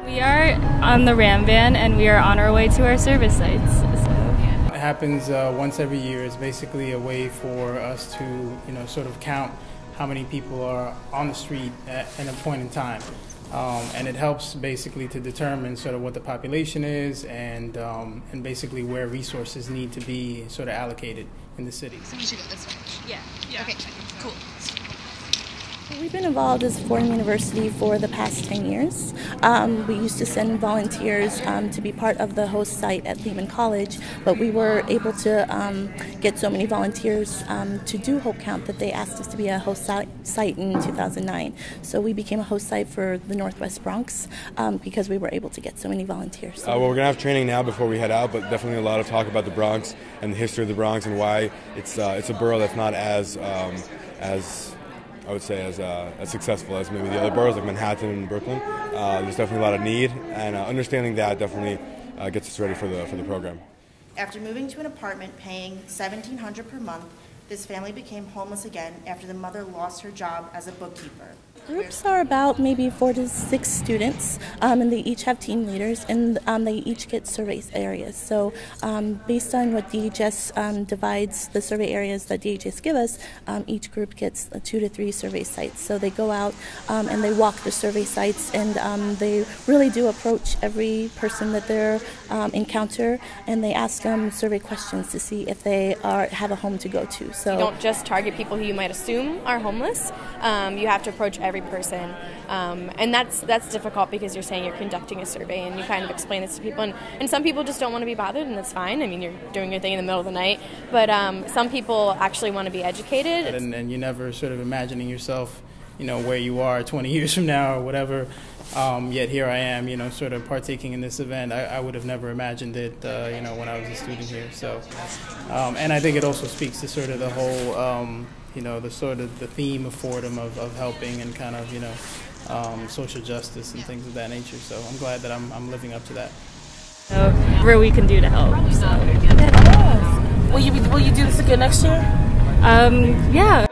We are on the Ram van and we are on our way to our service sites. It happens once every year. It's basically a way for us to, sort of count how many people are on the street at a point in time. And it helps basically to determine sort of what the population is and basically where resources need to be sort of allocated in the city. So we should go this way. Yeah. Okay. Cool. We've been involved as Fordham University for the past 10 years. We used to send volunteers to be part of the host site at Lehman College, but we were able to get so many volunteers to do Hope Count that they asked us to be a host site in 2009. So we became a host site for the Northwest Bronx because we were able to get so many volunteers. Well, we're going to have training now before we head out, but definitely a lot of talk about the Bronx and the history of the Bronx and why it's a borough that's not as I would say as successful as maybe the other boroughs like Manhattan and Brooklyn. There's definitely a lot of need, and understanding that definitely gets us ready for the program. After moving to an apartment paying $1,700 per month, this family became homeless again after the mother lost her job as a bookkeeper. Groups are about maybe 4 to 6 students, and they each have team leaders, and they each get survey areas. So based on what DHS divides the survey areas that DHS give us, each group gets 2 to 3 survey sites. So they go out and they walk the survey sites, and they really do approach every person that they encounter, and they ask them survey questions to see if they have a home to go to. So you don't just target people who you might assume are homeless. You have to approach every person, and that's difficult because you're saying you're conducting a survey and you kind of explain this to people, and some people just don't want to be bothered, and that's fine. I mean, you're doing your thing in the middle of the night, but some people actually want to be educated. And you're never sort of imagining yourself, where you are 20 years from now or whatever, yet here I am, sort of partaking in this event. I would have never imagined it, when I was a student here. So, and I think it also speaks to sort of the whole, the theme of Fordham of helping and kind of, social justice and things of that nature. So I'm glad that I'm living up to that. Where we can do to help. So. Will you do this again next year? Yeah.